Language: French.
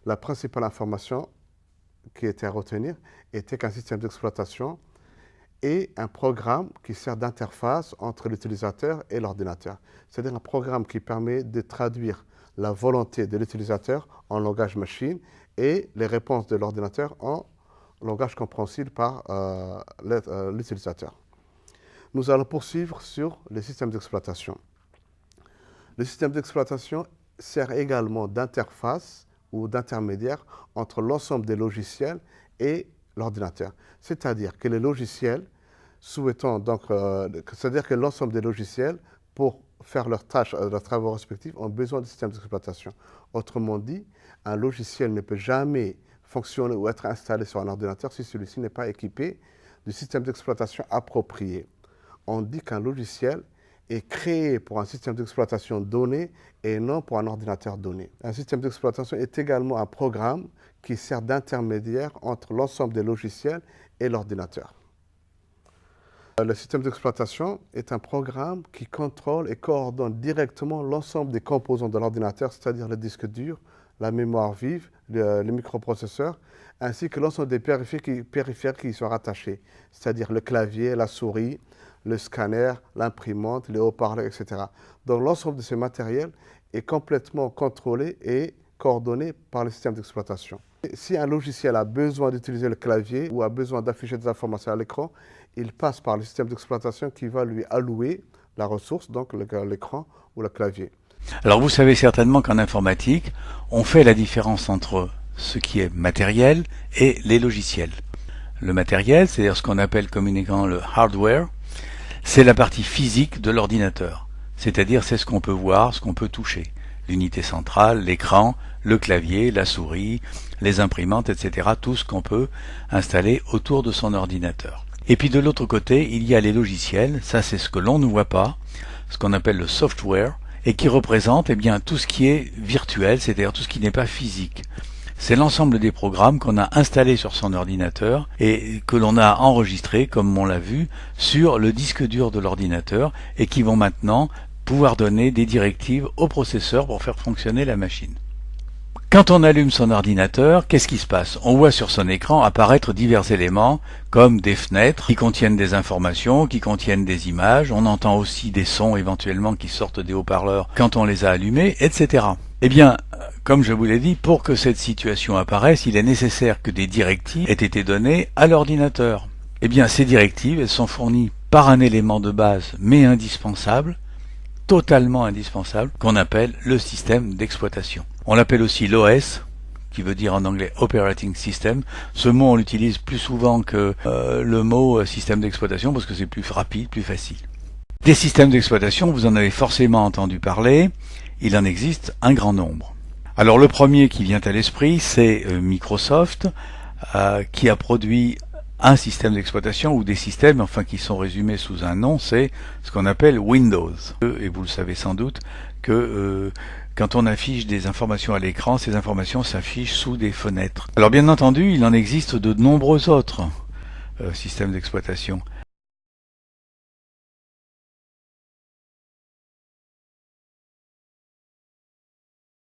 la principale information qui était à retenir était qu'un système d'exploitation est un programme qui sert d'interface entre l'utilisateur et l'ordinateur. C'est-à-dire un programme qui permet de traduire la volonté de l'utilisateur en langage machine et les réponses de l'ordinateur en langage compréhensible par l'utilisateur. Nous allons poursuivre sur les systèmes d'exploitation. Le système d'exploitation sert également d'interface ou d'intermédiaire entre l'ensemble des logiciels et l'ordinateur. C'est-à-dire que les logiciels souhaitant donc, c'est-à-dire que l'ensemble des logiciels, pour faire leurs tâches, leurs travaux respectifs, ont besoin de systèmes d'exploitation. Autrement dit, un logiciel ne peut jamais fonctionner ou être installé sur un ordinateur si celui-ci n'est pas équipé du système d'exploitation approprié. On dit qu'un logiciel est créé pour un système d'exploitation donné et non pour un ordinateur donné. Un système d'exploitation est également un programme qui sert d'intermédiaire entre l'ensemble des logiciels et l'ordinateur. Le système d'exploitation est un programme qui contrôle et coordonne directement l'ensemble des composants de l'ordinateur, c'est-à-dire le disque dur, la mémoire vive, le microprocesseur, ainsi que l'ensemble des périphériques qui y sont rattachés, c'est-à-dire le clavier, la souris, le scanner, l'imprimante, les haut-parleurs, etc. Donc l'ensemble de ces matériels est complètement contrôlé et coordonné par le système d'exploitation. Si un logiciel a besoin d'utiliser le clavier ou a besoin d'afficher des informations à l'écran, il passe par le système d'exploitation qui va lui allouer la ressource, donc l'écran ou le clavier. Alors vous savez certainement qu'en informatique, on fait la différence entre ce qui est matériel et les logiciels. Le matériel, c'est-à-dire ce qu'on appelle communément le hardware, c'est la partie physique de l'ordinateur. C'est-à-dire c'est ce qu'on peut voir, ce qu'on peut toucher. L'unité centrale, l'écran, le clavier, la souris, les imprimantes, etc. Tout ce qu'on peut installer autour de son ordinateur. Et puis de l'autre côté, il y a les logiciels, ça c'est ce que l'on ne voit pas, ce qu'on appelle le software, et qui représente tout ce qui est virtuel, c'est-à-dire tout ce qui n'est pas physique. C'est l'ensemble des programmes qu'on a installés sur son ordinateur et que l'on a enregistrés, comme on l'a vu, sur le disque dur de l'ordinateur et qui vont maintenant pouvoir donner des directives au processeur pour faire fonctionner la machine. Quand on allume son ordinateur, qu'est-ce qui se passe? On voit sur son écran apparaître divers éléments, comme des fenêtres qui contiennent des informations, qui contiennent des images, on entend aussi des sons éventuellement qui sortent des haut-parleurs quand on les a allumés, etc. Eh bien, comme je vous l'ai dit, pour que cette situation apparaisse, il est nécessaire que des directives aient été données à l'ordinateur. Eh bien, ces directives, elles sont fournies par un élément de base, mais indispensable, totalement indispensable, qu'on appelle le système d'exploitation. On l'appelle aussi l'OS, qui veut dire en anglais Operating System. Ce mot, on l'utilise plus souvent que le mot système d'exploitation, parce que c'est plus rapide, plus facile. Des systèmes d'exploitation, vous en avez forcément entendu parler, il en existe un grand nombre. Alors le premier qui vient à l'esprit, c'est Microsoft, qui a produit un système d'exploitation ou des systèmes, enfin qui sont résumés sous un nom, c'est ce qu'on appelle Windows. Et vous le savez sans doute que quand on affiche des informations à l'écran, ces informations s'affichent sous des fenêtres. Alors bien entendu, il en existe de nombreux autres systèmes d'exploitation.